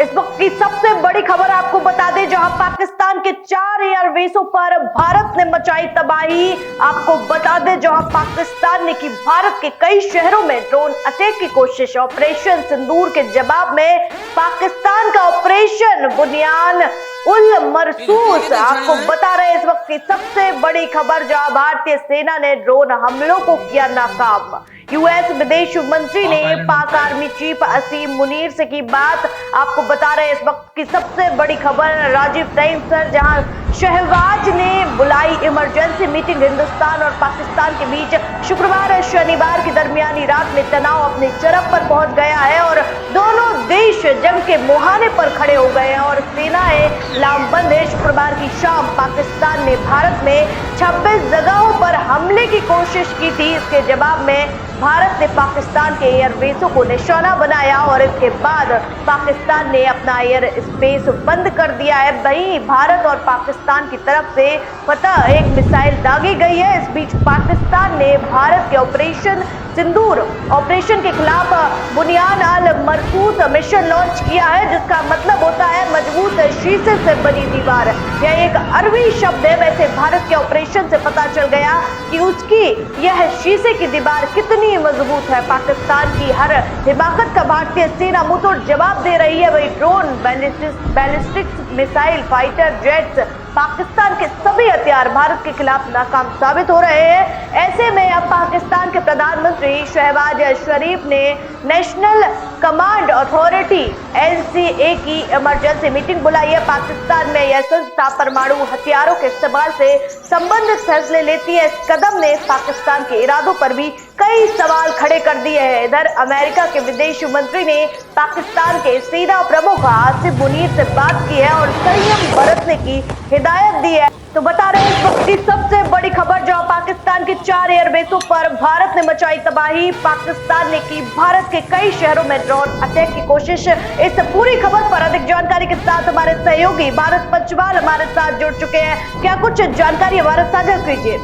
इस वक्त की सबसे बड़ी खबर आपको बता दें, जहां पाकिस्तान के 4 एयरबेसों पर भारत ने मचाई तबाही। आपको बता दें, जहां पाकिस्तान ने की भारत के कई शहरों में ड्रोन अटैक की कोशिश। ऑपरेशन सिंदूर के जवाब में पाकिस्तान का ऑपरेशन बुनियान उल मरसूस। आपको बता रहे इस वक्त की सबसे बड़ी खबर, जहां भारतीय सेना ने ड्रोन हमलों को किया नाकाम। यूएस विदेश मंत्री ने पाक आर्मी चीफ असीम मुनीर से की बात। आपको बता रहे इस वक्त की सबसे बड़ी खबर राजीव टाइम्स सर, जहां शहबाज ने बुलाई इमरजेंसी मीटिंग। हिंदुस्तान और पाकिस्तान के बीच शुक्रवार और शनिवार की दरमियानी रात में तनाव अपने चरम पर पहुंच गया है और दोनों देश जंग के मुहाने पर खड़े हो गए हैं और सेनाएं लामबंद है। शुक्रवार की शाम पाकिस्तान ने भारत में 26 जगहों पर हमले की कोशिश की थी। इसके जवाब में भारत ने पाकिस्तान के एयरबेसों को निशाना बनाया और इसके बाद पाकिस्तान ने अपना एयर स्पेस बंद कर दिया है। वहीं भारत और पाकिस्तान की तरफ से फतह एक मिसाइल दागी गई है। इस बीच पाकिस्तान ने भारत के ऑपरेशन सिंदूर ऑपरेशन के खिलाफ बुनियान अल मरसूस मिशन लॉन्च किया है, जिसका मतलब होता है मजबूत शीशे से बनी दीवार। यह एक अरबी शब्द है। वैसे भारत के ऑपरेशन से पता चल गया कि उसकी यह शीशे की दीवार कितनी मजबूत है। पाकिस्तान की हर हिमाकत का भारतीय सेना मुंहतोड़ जवाब दे रही है। वही drone, ballistics missile, fighter jets, Pakistan के सभी हथियार भारत के खिलाफ नाकाम साबित हो रहे हैं। ऐसे में अब पाकिस्तान के प्रधानमंत्री शहबाज शरीफ ने नेशनल कमांड अथॉरिटी एनसीए की इमरजेंसी मीटिंग बुलाई है। पाकिस्तान में यह संस्था परमाणु हथियारों के इस्तेमाल से संबंधित फैसले लेती है। इस कदम ने पाकिस्तान के इरादों पर भी कई सवाल खड़े कर दिए हैं। इधर अमेरिका के विदेश मंत्री ने पाकिस्तान के सेना प्रमुख आसिम मुनीर से बात की है और संयम बरतने की हिदायत दी है। तो बता रहे हैं इस वक्त की सबसे बड़ी खबर, जहां पाकिस्तान के 4 एयरबेसों पर भारत ने मचाई तबाही। पाकिस्तान ने की भारत के कई शहरों में ड्रोन अटैक की कोशिश। इस पूरी खबर पर अधिक जानकारी के साथ हमारे सहयोगी भारत पंचवाल हमारे साथ जुड़ चुके हैं। क्या कुछ जानकारी हमारे साझा कीजिए।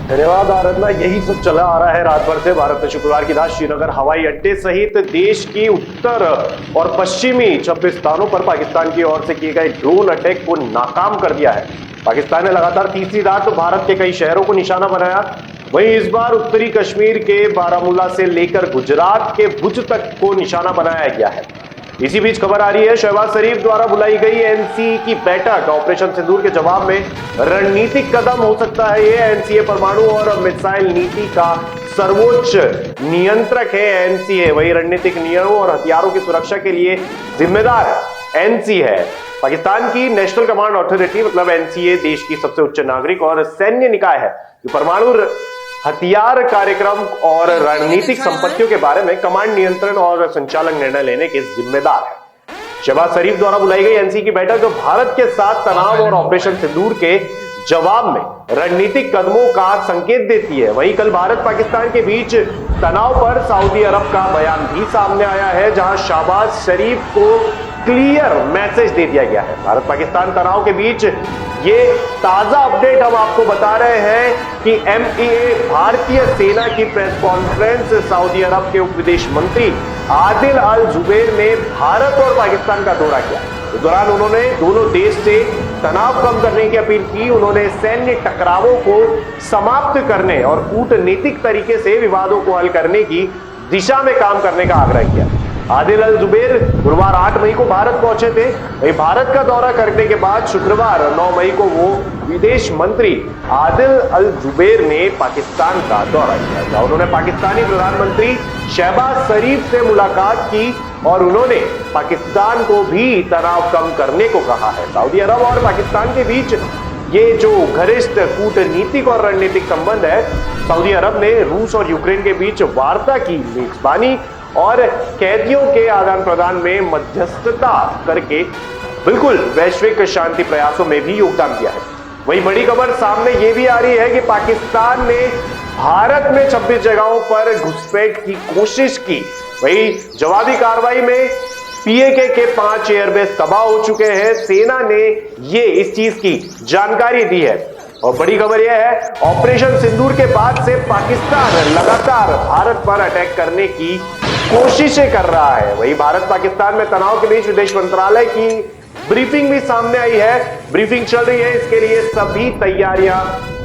धन्यवाद आराधना। यही सब चला आ रहा है रात भर से। भारत ने शुक्रवार की रात श्रीनगर हवाई अड्डे सहित देश की उत्तर और पश्चिमी 26 स्थानों पर पाकिस्तान की ओर से किए गए ड्रोन अटैक को नाकाम कर दिया है। पाकिस्तान ने लगातार तीसरी रात भारत के कई शहरों को निशाना बनाया। वहीं इस बार उत्तरी कश्मीर के बारामूला से लेकर गुजरात के भुज तक को निशाना बनाया गया है। इसी बीच खबर आ रही है शहबाज शरीफ द्वारा बुलाई गई एनसीए की बैठक ऑपरेशन सिंदूर के जवाब में रणनीतिक कदम हो सकता है। ये एनसीए परमाणु और मिसाइल नीति का सर्वोच्च नियंत्रक है। एनसीए वही रणनीतिक नियमों और हथियारों की सुरक्षा के लिए जिम्मेदार एनसीए है। पाकिस्तान की नेशनल कमांड अथॉरिटी मतलब एनसीए देश की सबसे उच्च नागरिक और सैन्य निकाय है जो परमाणु हथियार कार्यक्रम और रणनीतिक संपत्तियों के बारे में कमांड, नियंत्रण और संचालन निर्णय लेने के जिम्मेदार है। शहबाज शरीफ द्वारा बुलाई गई एनसीए की बैठक जो भारत के साथ तनाव और ऑपरेशन सिंदूर के जवाब में रणनीतिक कदमों का संकेत देती है। वहीं कल भारत पाकिस्तान के बीच तनाव पर सऊदी अरब का बयान भी सामने आया है, जहां शहबाज शरीफ को क्लियर मैसेज दे दिया गया है। भारत पाकिस्तान तनाव के बीच ये ताजा अपडेट हम आपको बता रहे हैं कि एमईए भारतीय सेना की प्रेस कॉन्फ्रेंस सऊदी अरब के उप विदेश मंत्री आदिल अल जुबैर ने भारत और पाकिस्तान का दौरा किया। इस दौरान उन्होंने दोनों देश से तनाव कम करने की अपील की। उन्होंने सैन्य टकरावों को समाप्त करने और कूटनीतिक तरीके से विवादों को हल करने की दिशा में काम करने का आग्रह किया। आदिल अल जुबैर गुरुवार 8 मई को भारत पहुंचे थे। वही भारत का दौरा करने के बाद शुक्रवार 9 मई को वो विदेश मंत्री आदिल अल जुबैर ने पाकिस्तान का दौरा किया था। उन्होंने पाकिस्तानी प्रधानमंत्री शहबाज शरीफ से मुलाकात की और उन्होंने पाकिस्तान को भी तनाव कम करने को कहा है। सऊदी अरब और पाकिस्तान के बीच ये जो घनिष्ठ कूटनीतिक और रणनीतिक संबंध है, सऊदी अरब ने रूस और यूक्रेन के बीच वार्ता की मेजबानी और कैदियों के आदान प्रदान में मध्यस्थता करके बिल्कुल वैश्विक शांति प्रयासों में भी योगदान दिया है। वही बड़ी खबर सामने ये भी आ रही है कि पाकिस्तान ने भारत में 26 जगहों पर घुसपैठ की कोशिश की। वही जवाबी कार्रवाई में पीएके के 5 एयरबेस तबाह हो चुके हैं। सेना ने ये इस चीज की जानकारी दी है। और बड़ी खबर यह है ऑपरेशन सिंदूर के बाद से पाकिस्तान लगातार भारत पर अटैक करने की कोशिशें कर रहा है। वही भारत पाकिस्तान में तनाव के बीच विदेश मंत्रालय की ब्रीफिंग भी सामने आई है। ब्रीफिंग चल रही है, इसके लिए सभी तैयारियां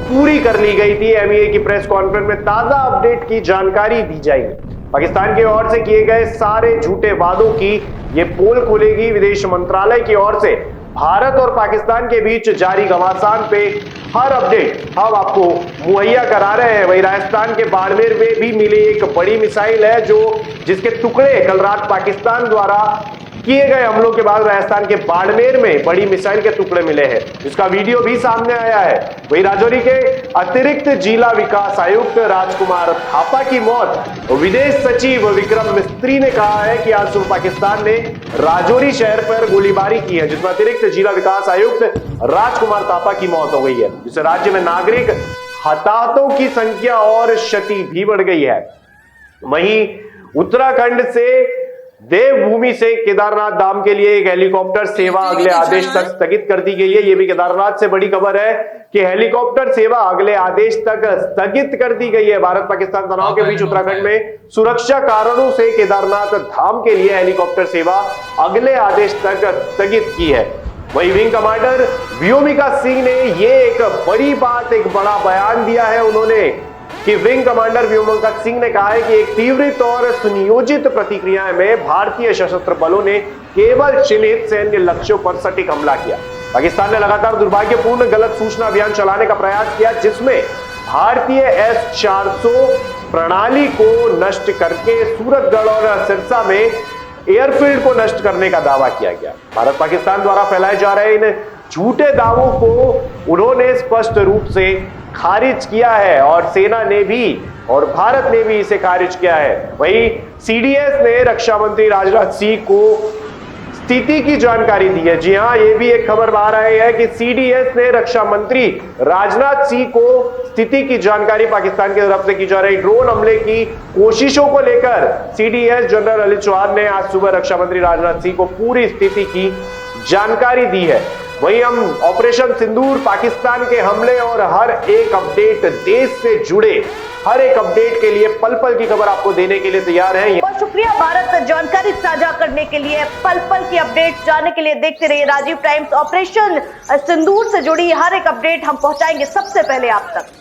पूरी कर ली गई थी। एमईए की प्रेस कॉन्फ्रेंस में ताजा अपडेट की जानकारी दी जाएगी। पाकिस्तान की ओर से किए गए सारे झूठे वादों की ये पोल खुलेगी। विदेश मंत्रालय की ओर से भारत और पाकिस्तान के बीच जारी घमासान पे हर अपडेट हम आपको मुहैया करा रहे हैं। वही राजस्थान के बाड़मेर में भी मिली एक बड़ी मिसाइल है जिसके टुकड़े कल रात पाकिस्तान द्वारा किए गए हमलों के बाद राजस्थान के बाड़मेर में बड़ी मिसाइल के टुकड़े मिले हैं, जिसका वीडियो भी सामने आया है। वही राजौरी के अतिरिक्त जिला विकास आयुक्त राजकुमार थापा की मौत। विदेश सचिव विक्रम मिस्त्री ने कहा है कि आज सुबह पाकिस्तान ने राजौरी शहर पर गोलीबारी की है, जिसमें अतिरिक्त जिला विकास आयुक्त राजकुमार थापा की मौत हो गई है, जिससे राज्य में नागरिक हताहतों की संख्या और क्षति भी बढ़ गई है। वहीं उत्तराखंड से देवभूमि से केदारनाथ धाम के लिए एक हेलीकॉप्टर सेवा अगले आदेश तक स्थगित कर दी गई है। यह भी केदारनाथ से बड़ी खबर है कि हेलीकॉप्टर सेवा अगले आदेश तक स्थगित कर दी गई है। भारत पाकिस्तान तनाव के बीच उत्तराखंड में सुरक्षा कारणों से केदारनाथ धाम के लिए हेलीकॉप्टर सेवा अगले आदेश तक स्थगित की है। वही विंग कमांडर व्योमिका सिंह ने ये एक बड़ी बात, एक बड़ा बयान दिया है उन्होंने कि विंग कमांडर व्योमिका सिंह ने कहा है कि एक तीव्र और सुनियोजित प्रतिक्रिया में भारतीय सशस्त्र बलों ने केवल चिन्हित सैन्य लक्ष्यों पर सटीक हमला किया। पाकिस्तान ने लगातार दुर्भाग्यपूर्ण गलत सूचना अभियान चलाने का प्रयास किया, जिसमें भारतीय S-400 प्रणाली को नष्ट करके सूरतगढ़ और सिरसा में एयरफील्ड को नष्ट करने का दावा किया गया। भारत पाकिस्तान द्वारा फैलाए जा रहे इन झूठे दावों को उन्होंने स्पष्ट रूप से खारिज किया है और सेना ने भी और भारत ने भी इसे खारिज किया है। वहीं सीडीएस ने रक्षा मंत्री राजनाथ सिंह को स्थिति की जानकारी दी है। जी हां, ये भी एक खबर बाहर आई है कि सीडीएस ने रक्षा मंत्री राजनाथ सिंह को स्थिति की जानकारी पाकिस्तान की तरफ से की जा रही ड्रोन हमले की कोशिशों को लेकर सीडीएस जनरल अनिल चौहान ने आज सुबह रक्षा मंत्री राजनाथ सिंह को पूरी स्थिति की जानकारी दी है। वहीं हम ऑपरेशन सिंदूर, पाकिस्तान के हमले और हर एक अपडेट, देश से जुड़े हर एक अपडेट के लिए पल पल की खबर आपको देने के लिए तैयार है। बहुत शुक्रिया भारत जानकारी साझा करने के लिए, पल पल की अपडेट जानने के लिए देखते रहिए राजीव टाइम्स। ऑपरेशन सिंदूर से जुड़ी हर एक अपडेट हम पहुंचाएंगे सबसे पहले आप तक।